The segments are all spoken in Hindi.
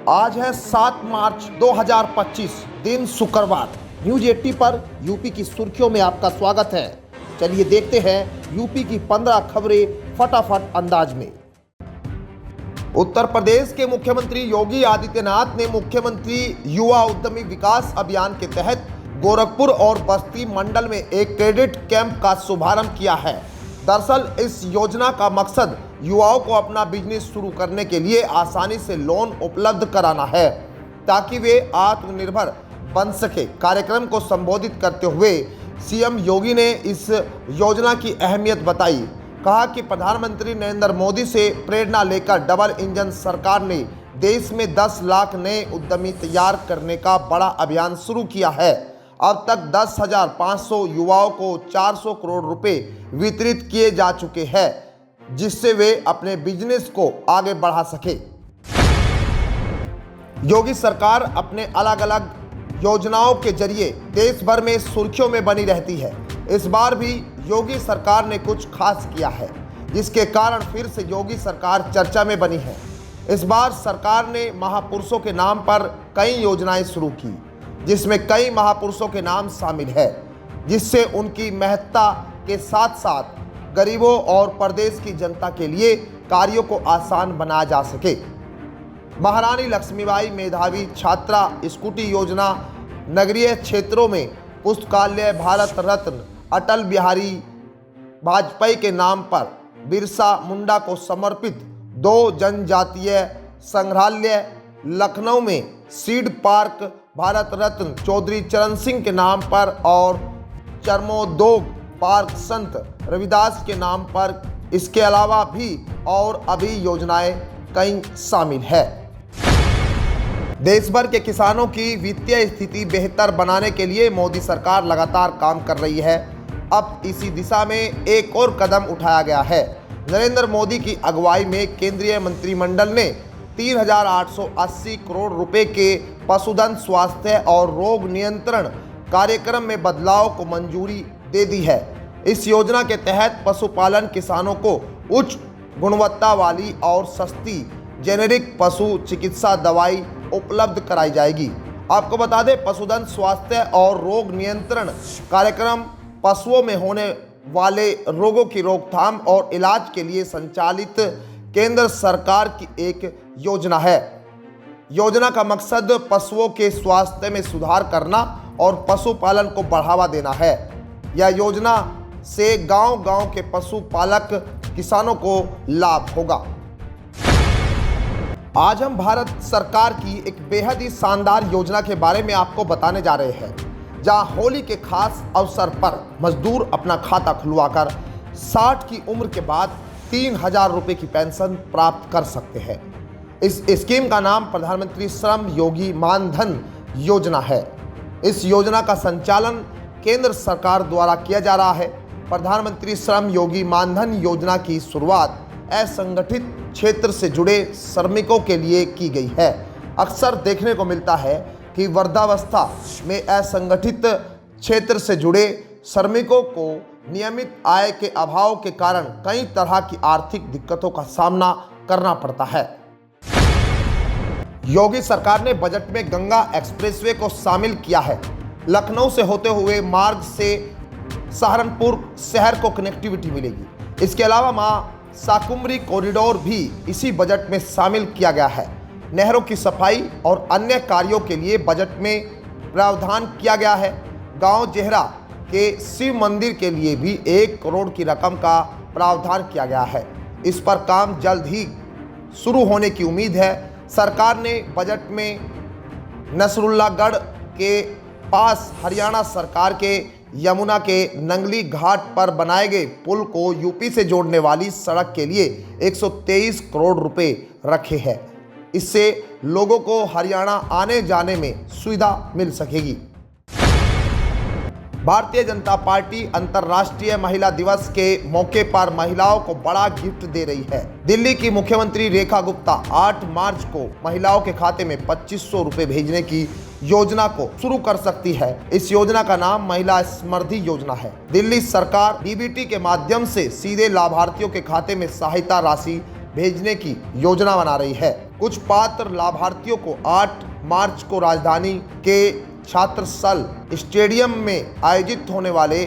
आज है 7 मार्च 2025, दिन शुक्रवार। न्यूज 80 पर यूपी की सुर्खियों में आपका स्वागत है। चलिए देखते हैं यूपी की 15 खबरें फटाफट अंदाज में। उत्तर प्रदेश के मुख्यमंत्री योगी आदित्यनाथ ने मुख्यमंत्री युवा उद्यमी विकास अभियान के तहत गोरखपुर और बस्ती मंडल में एक क्रेडिट कैंप का शुभारंभ किया है। दरअसल इस योजना का मकसद युवाओं को अपना बिजनेस शुरू करने के लिए आसानी से लोन उपलब्ध कराना है, ताकि वे आत्मनिर्भर बन सके। कार्यक्रम को संबोधित करते हुए सीएम योगी ने इस योजना की अहमियत बताई। कहा कि प्रधानमंत्री नरेंद्र मोदी से प्रेरणा लेकर डबल इंजन सरकार ने देश में 10 लाख नए उद्यमी तैयार करने का बड़ा अभियान शुरू किया है। अब तक 10,500 युवाओं को 400 करोड़ रुपए वितरित किए जा चुके हैं, जिससे वे अपने बिजनेस को आगे बढ़ा सके। योगी सरकार अपने अलग अलग योजनाओं के जरिए देश भर में सुर्खियों में बनी रहती है। इस बार भी योगी सरकार ने कुछ खास किया है, जिसके कारण फिर से योगी सरकार चर्चा में बनी है। इस बार सरकार ने महापुरुषों के नाम पर कई योजनाएं शुरू की, जिसमें कई महापुरुषों के नाम शामिल है, जिससे उनकी महत्ता के साथ साथ गरीबों और प्रदेश की जनता के लिए कार्यों को आसान बनाया जा सके। महारानी लक्ष्मीबाई मेधावी छात्रा स्कूटी योजना, नगरीय क्षेत्रों में पुस्तकालय, भारत रत्न अटल बिहारी वाजपेयी के नाम पर बिरसा मुंडा को समर्पित 2 जनजातीय संग्रहालय, लखनऊ में सीड पार्क भारत रत्न चौधरी चरण सिंह के नाम पर और चर्मोद्योग पार्क संत रविदास के नाम पर। इसके अलावा भी और अभी योजनाएं कई शामिल है। देश भर के किसानों की वित्तीय स्थिति बेहतर बनाने के लिए मोदी सरकार लगातार काम कर रही है। अब इसी दिशा में एक और कदम उठाया गया है। नरेंद्र मोदी की अगुवाई में केंद्रीय मंत्रिमंडल ने 3,880 करोड़ रुपए के पशुधन स्वास्थ्य और रोग नियंत्रण कार्यक्रम में बदलाव को मंजूरी दे दी है। इस योजना के तहत पशुपालन किसानों को उच्च गुणवत्ता वाली और सस्ती जेनेरिक पशु चिकित्सा दवाई उपलब्ध कराई जाएगी। आपको बता दें, पशुधन स्वास्थ्य और रोग नियंत्रण कार्यक्रम पशुओं में होने वाले रोगों की रोकथाम और इलाज के लिए संचालित केंद्र सरकार की एक योजना है। योजना का मकसद पशुओं के स्वास्थ्य में सुधार करना और पशुपालन को बढ़ावा देना है। यह योजना से गांव-गांव के पशुपालक किसानों को लाभ होगा। आज हम भारत सरकार की एक बेहद ही शानदार योजना के बारे में आपको बताने जा रहे हैं, जहां होली के खास अवसर पर मजदूर अपना खाता खुलवाकर 60 की उम्र के बाद 3,000 रुपये की पेंशन प्राप्त कर सकते हैं। इस स्कीम का नाम प्रधानमंत्री श्रम योगी मानधन योजना है। इस योजना का संचालन केंद्र सरकार द्वारा किया जा रहा है। प्रधानमंत्री श्रम योगी मानधन योजना की शुरुआत असंगठित क्षेत्र से जुड़े श्रमिकों के लिए की गई है। अक्सर देखने को मिलता है कि वृद्धावस्था में असंगठित क्षेत्र से जुड़े श्रमिकों को नियमित आय के अभाव के कारण कई तरह की आर्थिक दिक्कतों का सामना करना पड़ता है। योगी सरकार ने बजट में गंगा एक्सप्रेसवे को शामिल किया है। लखनऊ से होते हुए मार्ग से सहारनपुर शहर को कनेक्टिविटी मिलेगी। इसके अलावा मां शाकुंभरी कॉरिडोर भी इसी बजट में शामिल किया गया है। नहरों की सफाई और अन्य कार्यों के लिए बजट में प्रावधान किया गया है। गांव जेहरा के शिव मंदिर के लिए भी 1 करोड़ की रकम का प्रावधान किया गया है। इस पर काम जल्द ही शुरू होने की उम्मीद है। सरकार ने बजट में नसरुल्लागढ़ के पास हरियाणा सरकार के यमुना के नंगली घाट पर बनाए गए पुल को यूपी से जोड़ने वाली सड़क के लिए 123 करोड़ रुपए रखे हैं। इससे लोगों को हरियाणा आने जाने में सुविधा मिल सकेगी। भारतीय जनता पार्टी अंतर्राष्ट्रीय महिला दिवस के मौके पर महिलाओं को बड़ा गिफ्ट दे रही है। दिल्ली की मुख्यमंत्री रेखा गुप्ता 8 मार्च को महिलाओं के खाते में 2500 रुपए भेजने की योजना को शुरू कर सकती है। इस योजना का नाम महिला समृद्धि योजना है। दिल्ली सरकार डीबीटी के माध्यम से सीधे लाभार्थियों के खाते में सहायता राशि भेजने की योजना बना रही है। कुछ पात्र लाभार्थियों को 8 मार्च को राजधानी के छात्रस्थल स्टेडियम में आयोजित होने वाले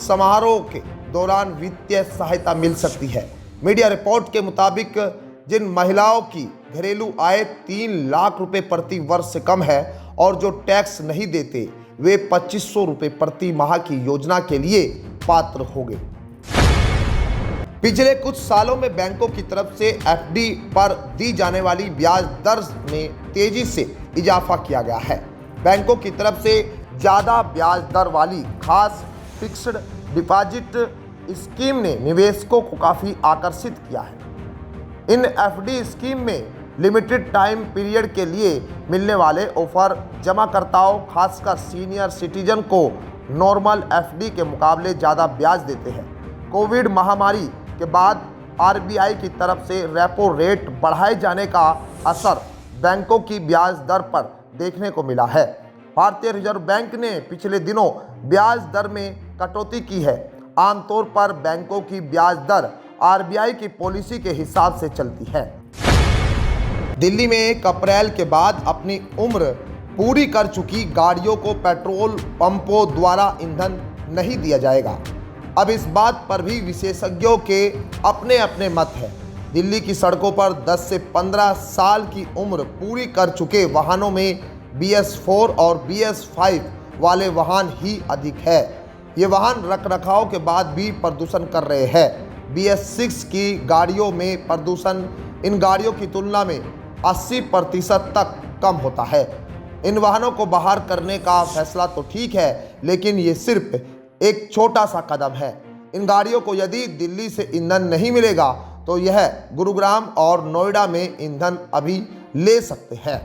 समारोह के दौरान वित्तीय सहायता मिल सकती है। मीडिया रिपोर्ट के मुताबिक जिन महिलाओं की घरेलू आय 3 लाख रुपए प्रति वर्ष से कम है और जो टैक्स नहीं देते, वे 2500 रुपये प्रति माह की योजना के लिए पात्र होंगे। पिछले कुछ सालों में बैंकों की तरफ से एफडी पर दी जाने वाली ब्याज दर में तेजी से इजाफा किया गया है। बैंकों की तरफ से ज़्यादा ब्याज दर वाली खास फिक्स्ड डिपॉजिट स्कीम ने निवेशकों को काफ़ी आकर्षित किया है। इन एफडी स्कीम में लिमिटेड टाइम पीरियड के लिए मिलने वाले ऑफर जमाकर्ताओं, खासकर सीनियर सिटीजन को नॉर्मल एफडी के मुकाबले ज़्यादा ब्याज देते हैं। कोविड महामारी के बाद आरबीआई की तरफ से रेपो रेट बढ़ाए जाने का असर बैंकों की ब्याज दर पर देखने को मिला है। भारतीय रिजर्व बैंक ने पिछले दिनों ब्याज दर में कटौती की है। आमतौर पर बैंकों की ब्याज दर आरबीआई की पॉलिसी के हिसाब से चलती है। दिल्ली में 1 अप्रैल के बाद अपनी उम्र पूरी कर चुकी गाड़ियों को पेट्रोल पंपों द्वारा ईंधन नहीं दिया जाएगा। अब इस बात पर भी विशेषज्ञों के अपने अपने मत हैं। दिल्ली की सड़कों पर 10 से 15 साल की उम्र पूरी कर चुके वाहनों में BS4 और BS5 वाले वाहन ही अधिक है। ये वाहन रखरखाव के बाद भी प्रदूषण कर रहे हैं। BS6 की गाड़ियों में प्रदूषण इन गाड़ियों की तुलना में 80% तक कम होता है। इन वाहनों को बाहर करने का फैसला तो ठीक है, लेकिन ये सिर्फ एक छोटा सा कदम है। इन गाड़ियों को यदि दिल्ली से ईंधन नहीं मिलेगा तो यह गुरुग्राम और नोएडा में ईंधन अभी ले सकते हैं।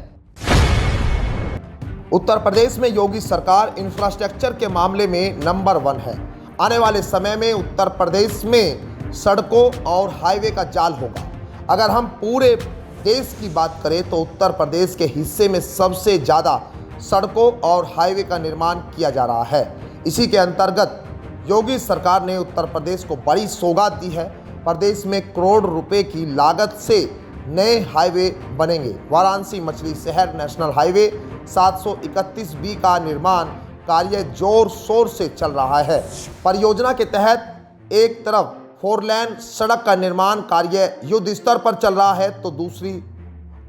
उत्तर प्रदेश में योगी सरकार इंफ्रास्ट्रक्चर के मामले में नंबर 1 है। आने वाले समय में उत्तर प्रदेश में सड़कों और हाईवे का जाल होगा। अगर हम पूरे देश की बात करें तो उत्तर प्रदेश के हिस्से में सबसे ज़्यादा सड़कों और हाईवे का निर्माण किया जा रहा है। इसी के अंतर्गत योगी सरकार ने उत्तर प्रदेश को बड़ी सौगात दी है। प्रदेश में करोड़ रुपए की लागत से नए हाईवे बनेंगे। वाराणसी मछली शहर नेशनल हाईवे 731B का निर्माण कार्य जोर शोर से चल रहा है। परियोजना के तहत एक तरफ 4 लेन सड़क का निर्माण कार्य युद्ध स्तर पर चल रहा है तो दूसरी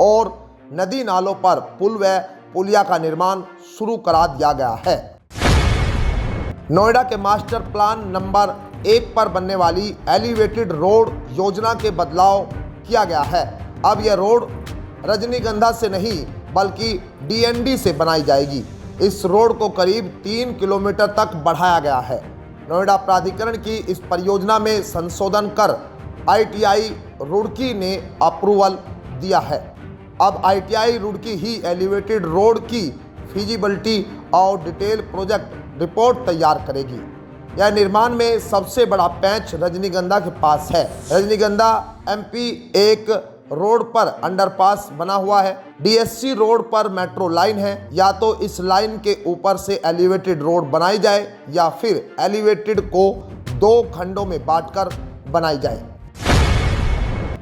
ओर नदी नालों पर पुल व पुलिया का निर्माण शुरू करा दिया गया है। नोएडा के मास्टर प्लान नंबर 1 पर बनने वाली एलिवेटेड रोड योजना के बदलाव किया गया है। अब यह रोड रजनीगंधा से नहीं बल्कि DND से बनाई जाएगी। इस रोड को करीब 3 किलोमीटर तक बढ़ाया गया है। नोएडा प्राधिकरण की इस परियोजना में संशोधन कर ITI रुड़की ने अप्रूवल दिया है। अब ITI रुड़की ही एलिवेटेड रोड की फिजिबिलिटी और डिटेल प्रोजेक्ट रिपोर्ट तैयार करेगी। यह निर्माण में सबसे बड़ा पैंच रजनीगंधा के पास है। रजनीगंधा MP 1 रोड पर अंडरपास बना हुआ है। DSC रोड पर मेट्रो लाइन है। या तो इस लाइन के ऊपर से एलिवेटेड रोड बनाई जाए या फिर एलिवेटेड को 2 खंडों में बांटकर बनाई जाए।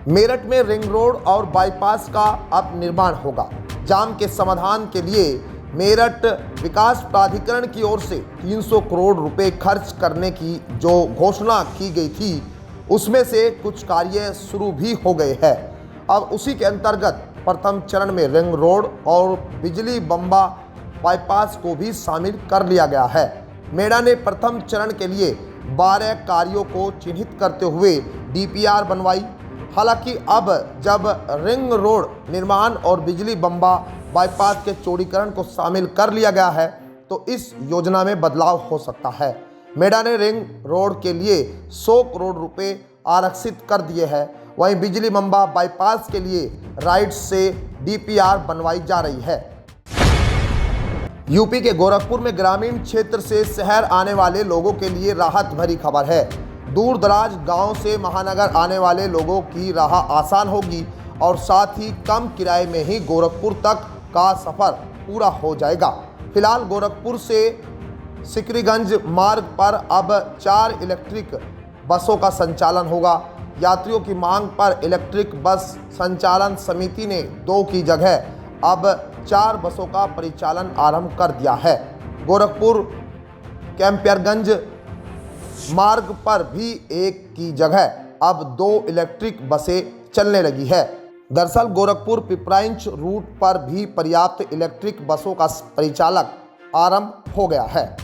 मेरठ में रिंग रोड और बाईपास का अब निर्माण होगा। जाम के समाधान के लिए मेरठ विकास प्राधिकरण की ओर से 300 करोड़ रुपए खर्च करने की जो घोषणा की गई थी, उसमें से कुछ कार्य शुरू भी हो गए हैं। अब उसी के अंतर्गत प्रथम चरण में रिंग रोड और बिजली बम्बा बाईपास को भी शामिल कर लिया गया है। मेडा ने प्रथम चरण के लिए 12 कार्यों को चिन्हित करते हुए DPR बनवाई। हालांकि अब जब रिंग रोड निर्माण और बिजली बम्बा बाईपास के चौड़ीकरण को शामिल कर लिया गया है तो इस योजना में बदलाव हो सकता है। मेडा ने रिंग रोड के लिए 100 करोड़ रुपए आरक्षित कर दिए हैं। वहीं बिजली बम्बा बाईपास के लिए राइट्स से DPR बनवाई जा रही है। यूपी के गोरखपुर में ग्रामीण क्षेत्र से शहर आने वाले लोगों के लिए राहत भरी खबर है। दूर दराज गांव से महानगर आने वाले लोगों की राह आसान होगी और साथ ही कम किराए में ही गोरखपुर तक का सफ़र पूरा हो जाएगा। फिलहाल गोरखपुर से सिकरीगंज मार्ग पर अब 4 इलेक्ट्रिक बसों का संचालन होगा। यात्रियों की मांग पर इलेक्ट्रिक बस संचालन समिति ने 2 की जगह अब 4 बसों का परिचालन आरंभ कर दिया है। गोरखपुर कैंपियरगंज मार्ग पर भी 1 की जगह अब 2 इलेक्ट्रिक बसें चलने लगी है। दरअसल गोरखपुर पिपराइंच रूट पर भी पर्याप्त इलेक्ट्रिक बसों का परिचालन आरंभ हो गया है।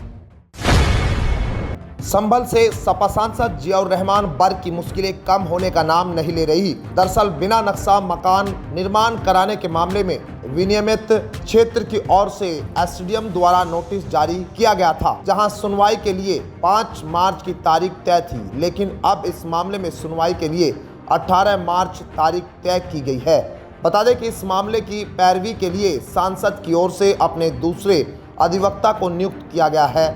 संभल से सपा सांसद जियाउर रहमान बर्ग की मुश्किलें कम होने का नाम नहीं ले रही। दरअसल बिना नक्शा मकान निर्माण कराने के मामले में विनियमित क्षेत्र की ओर से एसडीएम द्वारा नोटिस जारी किया गया था, जहां सुनवाई के लिए 5 मार्च की तारीख तय थी, लेकिन अब इस मामले में सुनवाई के लिए 18 मार्च तारीख तय की गई है। बता दें कि इस मामले की पैरवी के लिए सांसद की ओर से अपने दूसरे अधिवक्ता को नियुक्त किया गया है,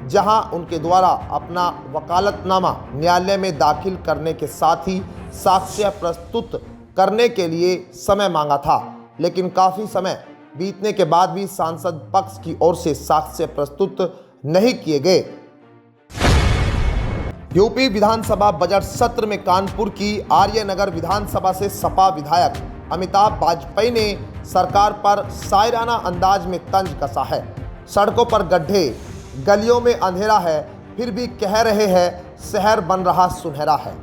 जहां उनके द्वारा अपना वकालतनामा न्यायालय में दाखिल करने के साथ ही साक्ष्य प्रस्तुत करने के लिए समय मांगा था, लेकिन काफ़ी समय बीतने के बाद भी सांसद पक्ष की ओर से साक्ष्य प्रस्तुत नहीं किए गए। यूपी विधानसभा बजट सत्र में कानपुर की आर्यनगर विधानसभा से सपा विधायक अमिताभ वाजपेयी ने सरकार पर शायराना अंदाज में तंज कसा है। सड़कों पर गड्ढे, गलियों में अंधेरा है, फिर भी कह रहे हैं शहर बन रहा सुनहरा है।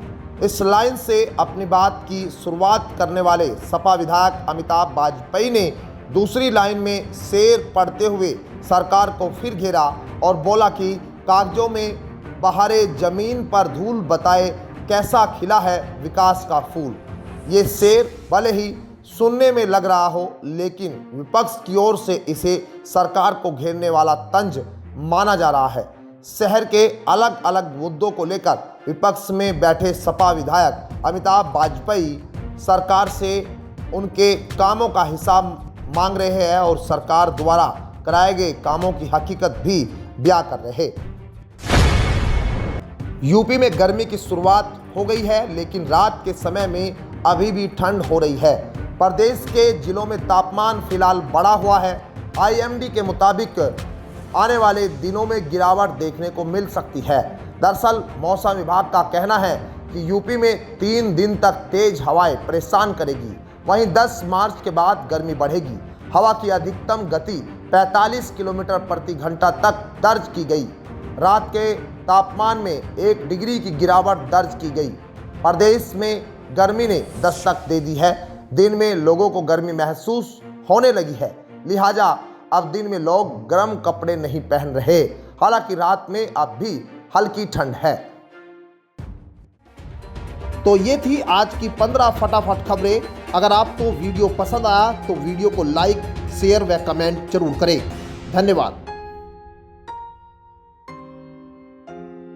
इस लाइन से अपनी बात की शुरुआत करने वाले सपा विधायक अमिताभ वाजपेयी ने दूसरी लाइन में शेर पढ़ते हुए सरकार को फिर घेरा और बोला कि कागजों में बहारे जमीन पर धूल बताए कैसा खिला है विकास का फूल। ये शेर भले ही सुनने में लग रहा हो, लेकिन विपक्ष की ओर से इसे सरकार को घेरने वाला तंज माना जा रहा है। शहर के अलग अलग मुद्दों को लेकर विपक्ष में बैठे सपा विधायक अमिताभ वाजपेयी सरकार से उनके कामों का हिसाब मांग रहे हैं और सरकार द्वारा कराए गए कामों की हकीकत भी बयां कर रहे हैं। यूपी में गर्मी की शुरुआत हो गई है, लेकिन रात के समय में अभी भी ठंड हो रही है। प्रदेश के जिलों में तापमान फिलहाल बढ़ा हुआ है। आईएमडी के मुताबिक आने वाले दिनों में गिरावट देखने को मिल सकती है। दरअसल मौसम विभाग का कहना है कि यूपी में 3 दिन तक तेज हवाएं परेशान करेगी। वहीं 10 मार्च के बाद गर्मी बढ़ेगी। हवा की अधिकतम गति 45 किलोमीटर प्रति घंटा तक दर्ज की गई। रात के तापमान में 1 डिग्री की गिरावट दर्ज की गई। प्रदेश में गर्मी ने दस्तक दे दी है। दिन में लोगों को गर्मी महसूस होने लगी है, लिहाजा अब दिन में लोग गर्म कपड़े नहीं पहन रहे। हालांकि रात में अब भी हल्की ठंड है। तो ये थी आज की 15 फटाफट खबरें। अगर आपको वीडियो पसंद आया तो वीडियो को लाइक, शेयर व कमेंट जरूर करें। धन्यवाद।